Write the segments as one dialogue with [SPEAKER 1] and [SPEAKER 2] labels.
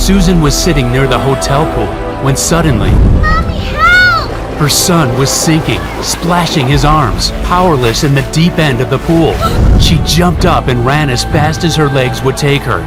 [SPEAKER 1] Susan was sitting near the hotel pool when suddenly,
[SPEAKER 2] Mommy, help!
[SPEAKER 1] her son was sinking, splashing his arms, powerless in the deep end of the pool. She jumped up and ran as fast as her legs would take her.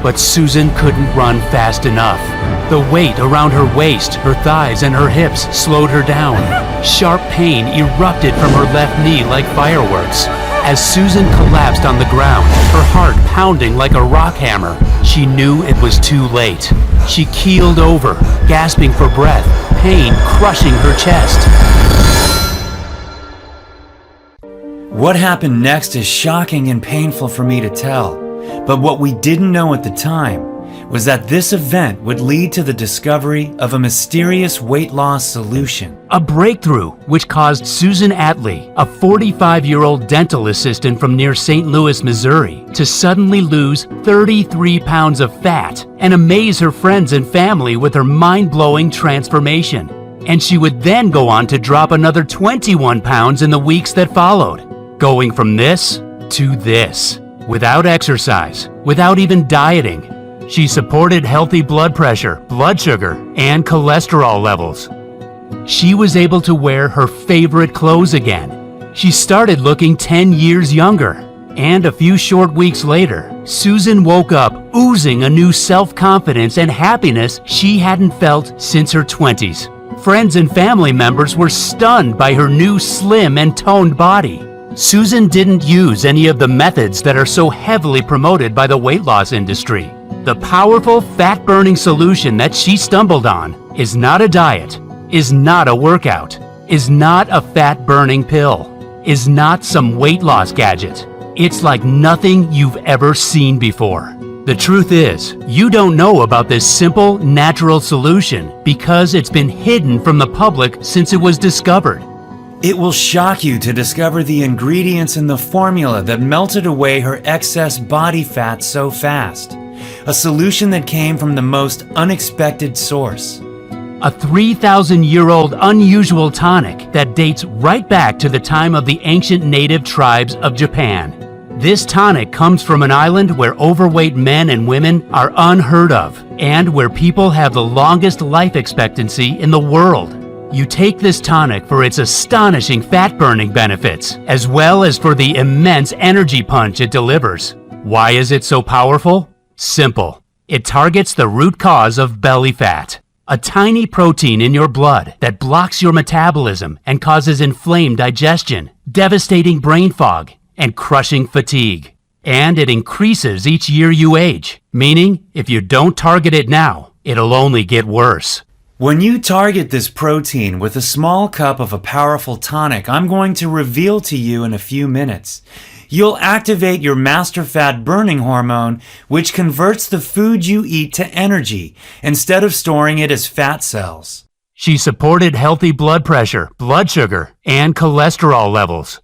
[SPEAKER 1] But Susan couldn't run fast enough. The weight around her waist, her thighs, and her hips slowed her down. Sharp pain erupted from her left knee like fireworks. As Susan collapsed on the ground, her heart pounding like a rock hammer, she knew it was too late. She keeled over, gasping for breath, pain crushing her chest.
[SPEAKER 3] What happened next is shocking and painful for me to tell, but what we didn't know at the time was that this event would lead to the discovery of a mysterious weight loss solution.
[SPEAKER 1] A breakthrough which caused Susan Atlee, a 45-year-old dental assistant from near St. Louis, Missouri, to suddenly lose 33 pounds of fat and amaze her friends and family with her mind-blowing transformation. And she would then go on to drop another 21 pounds in the weeks that followed, going from this to this, without exercise, without even dieting. She supported healthy blood pressure, blood sugar, and cholesterol levels. She was able to wear her favorite clothes again. She started looking 10 years younger. And a few short weeks later, Susan woke up oozing a new self-confidence and happiness she hadn't felt since her 20s. Friends and family members were stunned by her new slim and toned body. Susan didn't use any of the methods that are so heavily promoted by the weight loss industry. The powerful fat-burning solution that she stumbled on is not a diet, is not a workout, is not a fat-burning pill, is not some weight loss gadget. It's like nothing you've ever seen before. The truth is, you don't know about this simple, natural solution because it's been hidden from the public since it was discovered.
[SPEAKER 3] It will shock you to discover the ingredients in the formula that melted away her excess body fat so fast. A solution that came from the most unexpected source.
[SPEAKER 1] A 3,000-year-old unusual tonic that dates right back to the time of the ancient native tribes of Japan. This tonic comes from an island where overweight men and women are unheard of, and where people have the longest life expectancy in the world. You take this tonic for its astonishing fat-burning benefits, as well as for the immense energy punch it delivers. Why is it so powerful? Simple. It targets the root cause of belly fat, a tiny protein in your blood that blocks your metabolism and causes inflamed digestion, devastating brain fog, and crushing fatigue. And it increases each year you age, meaning if you don't target it now, it'll only get worse.
[SPEAKER 3] When you target this protein with a small cup of a powerful tonic I'm going to reveal to you in a few minutes, you'll activate your master fat burning hormone, which converts the food you eat to energy instead of storing it as fat cells.
[SPEAKER 1] She supported healthy blood pressure, blood sugar, and cholesterol levels.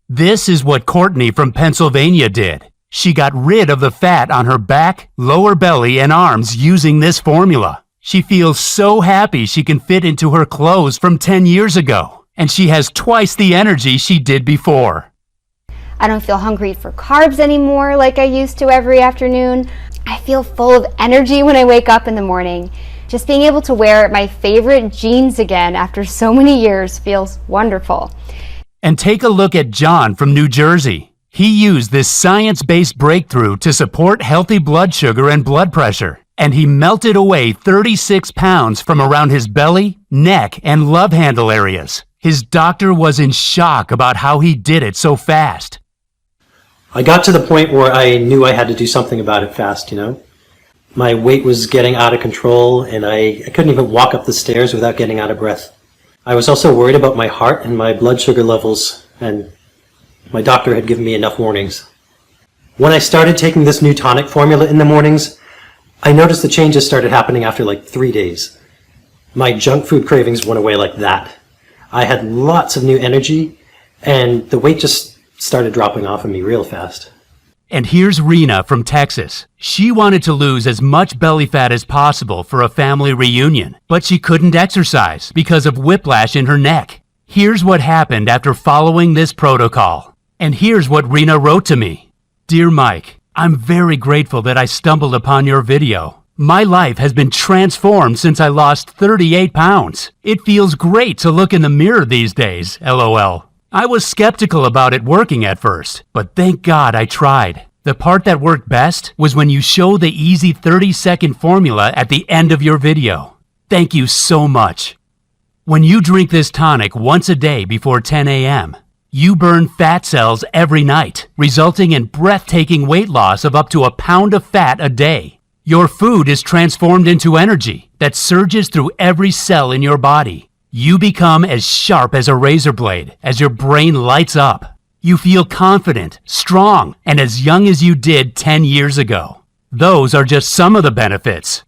[SPEAKER 1] This is what Courtney from Pennsylvania did. She got rid of the fat on her back, lower belly, and arms using this formula. She feels so happy she can fit into her clothes from 10 years ago, and she has twice the energy she did before.
[SPEAKER 2] I don't feel hungry for carbs anymore like I used to every afternoon. I feel full of energy when I wake up in the morning. Just being able to wear my favorite jeans again after so many years feels wonderful.
[SPEAKER 1] And take a look at John from New Jersey. He used this science-based breakthrough to support healthy blood sugar and blood pressure, and he melted away 36 pounds from around his belly, neck, and love handle areas. His doctor was in shock about how he did it so fast.
[SPEAKER 4] I got to the point where I knew I had to do something about it fast, My weight was getting out of control, and I couldn't even walk up the stairs without getting out of breath. I was also worried about my heart and my blood sugar levels, and my doctor had given me enough warnings. When I started taking this new tonic formula in the mornings, I noticed the changes started happening after like 3 days. My junk food cravings went away like that. I had lots of new energy, and the weight just started dropping off of me real fast.
[SPEAKER 1] And here's Rena from Texas. She wanted to lose as much belly fat as possible for a family reunion, but she couldn't exercise because of whiplash in her neck. Here's what happened after following this protocol. And here's what Rena wrote to me. Dear Mike, I'm very grateful that I stumbled upon your video. My life has been transformed since I lost 38 pounds. It feels great to look in the mirror these days, LOL. I was skeptical about it working at first, but thank God I tried. The part that worked best was when you show the easy 30-second formula at the end of your video. Thank you so much. When you drink this tonic once a day before 10 a.m., you burn fat cells every night, resulting in breathtaking weight loss of up to a pound of fat a day. Your food is transformed into energy that surges through every cell in your body. You become as sharp as a razor blade as your brain lights up. You feel confident, strong, and as young as you did 10 years ago. Those are just some of the benefits.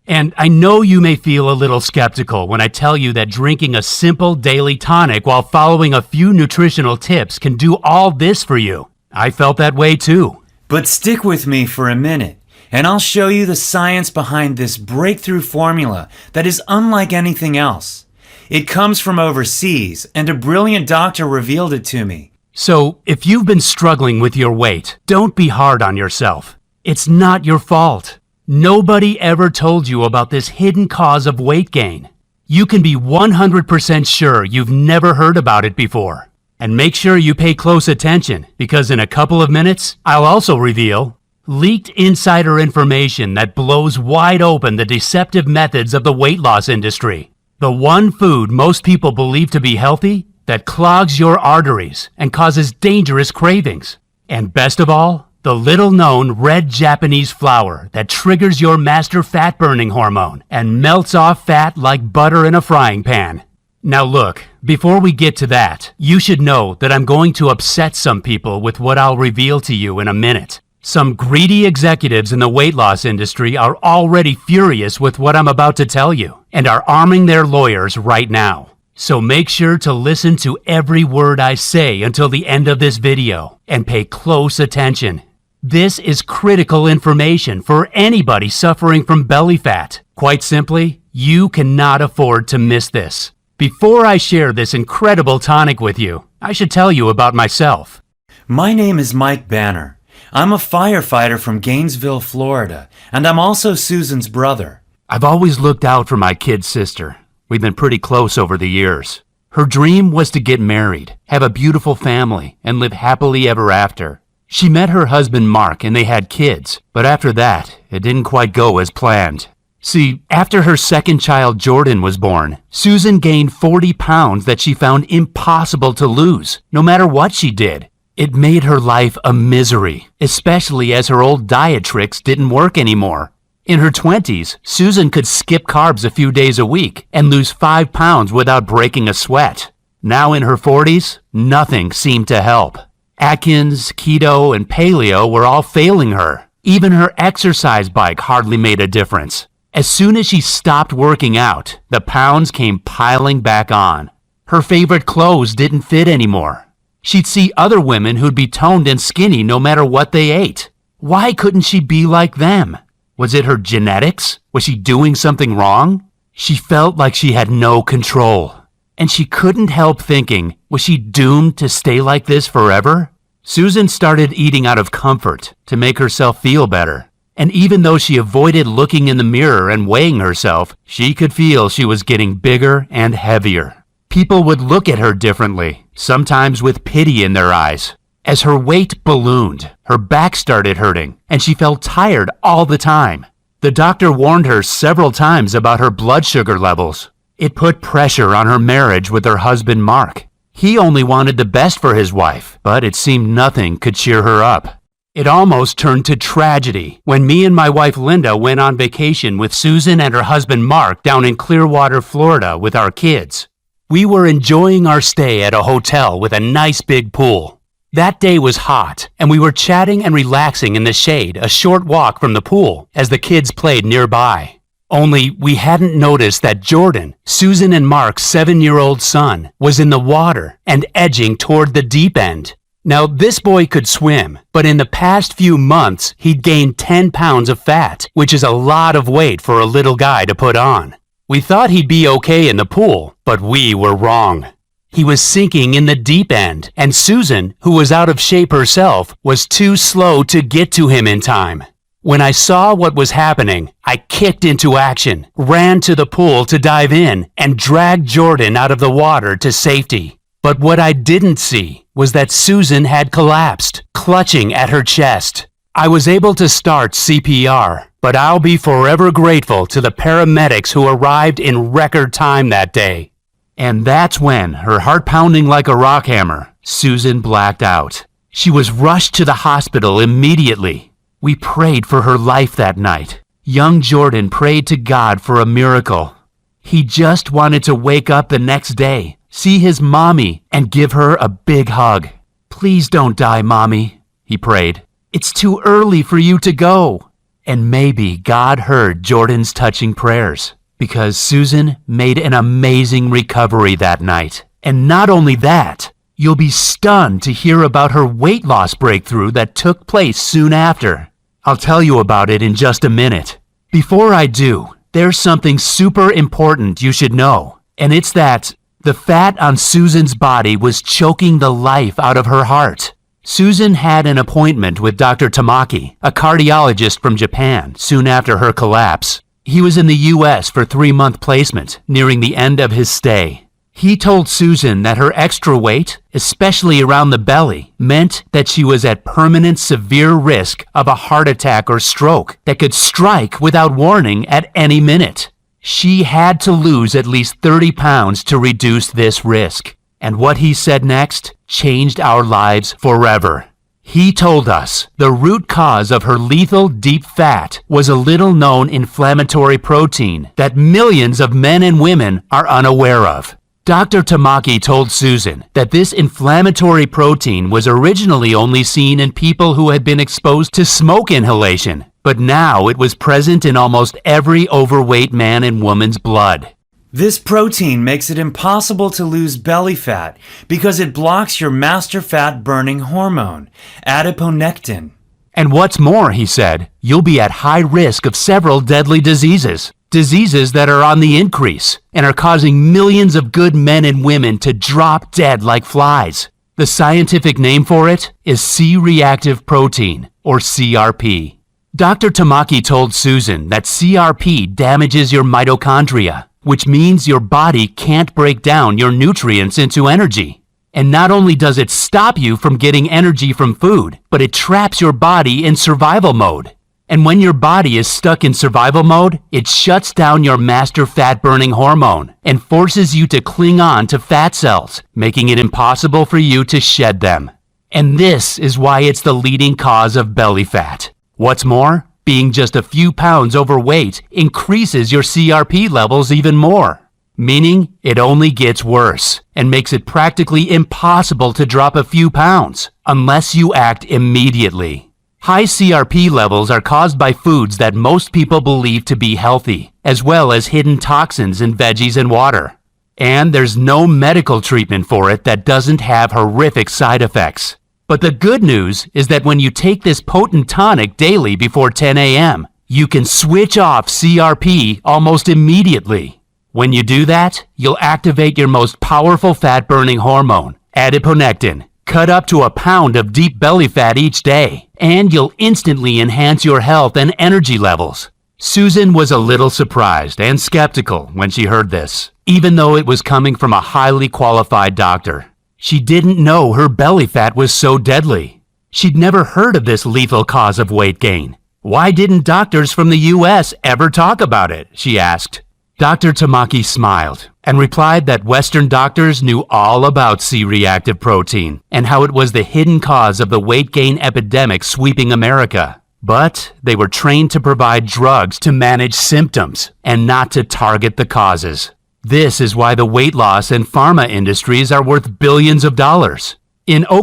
[SPEAKER 1] And I know you may feel a little skeptical when I tell you that drinking a simple daily tonic while following a few nutritional tips can do all this for you. I felt that way too.
[SPEAKER 3] But stick with me for a minute, and I'll show you the science behind this breakthrough formula that is unlike anything else. It comes from overseas, and a brilliant doctor revealed it to me.
[SPEAKER 1] So, if you've been struggling with your weight, don't be hard on yourself. It's not your fault. Nobody ever told you about this hidden cause of weight gain. You can be 100% sure you've never heard about it before. And make sure you pay close attention, because in a couple of minutes, I'll also reveal leaked insider information that blows wide open the deceptive methods of the weight loss industry. The one food most people believe to be healthy that clogs your arteries and causes dangerous cravings. And best of all, the little-known red Japanese flour that triggers your master fat-burning hormone and melts off fat like butter in a frying pan. Now look, before we get to that, you should know that I'm going to upset some people with what I'll reveal to you in a minute. Some greedy executives in the weight loss industry are already furious with what I'm about to tell you and are arming their lawyers right now. So make sure to listen to every word I say until the end of this video and pay close attention. This is critical information for anybody suffering from belly fat. Quite simply, you cannot afford to miss this. Before I share this incredible tonic with you, I should tell you about myself.
[SPEAKER 3] My name is Mike Banner. I'm a firefighter from Gainesville, Florida, and I'm also Susan's brother.
[SPEAKER 1] I've always looked out for my kid sister. We've been pretty close over the years. Her dream was to get married, have a beautiful family, and live happily ever after. She met her husband Mark and they had kids, but after that, it didn't quite go as planned. See, after her second child Jordan was born, Susan gained 40 pounds that she found impossible to lose, no matter what she did. It made her life a misery, especially as her old diet tricks didn't work anymore. In her 20s, Susan could skip carbs a few days a week and lose 5 pounds without breaking a sweat. Now in her 40s, nothing seemed to help. Atkins, keto, and paleo were all failing her. Even her exercise bike hardly made a difference. As soon as she stopped working out, the pounds came piling back on. Her favorite clothes didn't fit anymore. She'd see other women who'd be toned and skinny no matter what they ate. Why couldn't she be like them? Was it her genetics? Was she doing something wrong? She felt like she had no control. And she couldn't help thinking, was she doomed to stay like this forever? Susan started eating out of comfort to make herself feel better. And even though she avoided looking in the mirror and weighing herself, she could feel she was getting bigger and heavier. People would look at her differently, sometimes with pity in their eyes. As her weight ballooned, her back started hurting, and she felt tired all the time. The doctor warned her several times about her blood sugar levels. It put pressure on her marriage with her husband Mark. He only wanted the best for his wife, but it seemed nothing could cheer her up. It almost turned to tragedy when me and my wife Linda went on vacation with Susan and her husband Mark down in Clearwater, Florida with our kids. We were enjoying our stay at a hotel with a nice big pool. That day was hot, and we were chatting and relaxing in the shade a short walk from the pool as the kids played nearby. Only we hadn't noticed that Jordan, Susan and Mark's 7-year-old son, was in the water and edging toward the deep end. Now, this boy could swim, but in the past few months, he'd gained 10 pounds of fat, which is a lot of weight for a little guy to put on. We thought he'd be okay in the pool, but we were wrong. He was sinking in the deep end, and Susan, who was out of shape herself, was too slow to get to him in time. When I saw what was happening, I kicked into action, ran to the pool to dive in, and dragged Jordan out of the water to safety. But what I didn't see was that Susan had collapsed, clutching at her chest. I was able to start CPR, but I'll be forever grateful to the paramedics who arrived in record time that day. And that's when, her heart pounding like a rock hammer, Susan blacked out. She was rushed to the hospital immediately. We prayed for her life that night. Young Jordan prayed to God for a miracle. He just wanted to wake up the next day, see his mommy, and give her a big hug. "Please don't die, Mommy," he prayed. "It's too early for you to go." And maybe God heard Jordan's touching prayers, because Susan made an amazing recovery that night. And not only that, you'll be stunned to hear about her weight loss breakthrough that took place soon after. I'll tell you about it in just a minute. Before I do, there's something super important you should know, and it's that the fat on Susan's body was choking the life out of her heart. Susan had an appointment with Dr. Tamaki, a cardiologist from Japan, soon after her collapse. He was in the U.S. for 3-month placement, nearing the end of his stay. He told Susan that her extra weight, especially around the belly, meant that she was at permanent severe risk of a heart attack or stroke that could strike without warning at any minute. She had to lose at least 30 pounds to reduce this risk. And what he said next changed our lives forever. He told us the root cause of her lethal deep fat was a little-known inflammatory protein that millions of men and women are unaware of. Dr. Tamaki told Susan that this inflammatory protein was originally only seen in people who had been exposed to smoke inhalation, but now it was present in almost every overweight man and woman's blood.
[SPEAKER 3] This protein makes it impossible to lose belly fat because it blocks your master fat burning hormone, adiponectin.
[SPEAKER 1] And what's more, he said, you'll be at high risk of several deadly diseases. Diseases that are on the increase and are causing millions of good men and women to drop dead like flies. The scientific name for it is C-reactive protein, or CRP. Dr. Tamaki told Susan that CRP damages your mitochondria, which means your body can't break down your nutrients into energy. And not only does it stop you from getting energy from food, but it traps your body in survival mode. And when your body is stuck in survival mode, it shuts down your master fat-burning hormone and forces you to cling on to fat cells, making it impossible for you to shed them. And this is why it's the leading cause of belly fat. What's more, being just a few pounds overweight increases your CRP levels even more, meaning it only gets worse and makes it practically impossible to drop a few pounds unless you act immediately. High CRP levels are caused by foods that most people believe to be healthy, as well as hidden toxins in veggies and water. And there's no medical treatment for it that doesn't have horrific side effects. But the good news is that when you take this potent tonic daily before 10 a.m., you can switch off CRP almost immediately. When you do that, you'll activate your most powerful fat-burning hormone, adiponectin. Cut up to a pound of deep belly fat each day, and you'll instantly enhance your health and energy levels. Susan was a little surprised and skeptical when she heard this, even though it was coming from a highly qualified doctor. She didn't know her belly fat was so deadly. She'd never heard of this lethal cause of weight gain. Why didn't doctors from the U.S. ever talk about it? She asked. Dr. Tamaki smiled and replied that Western doctors knew all about C-reactive protein and how it was the hidden cause of the weight gain epidemic sweeping America. But they were trained to provide drugs to manage symptoms and not to target the causes. This is why the weight loss and pharma industries are worth billions of dollars. In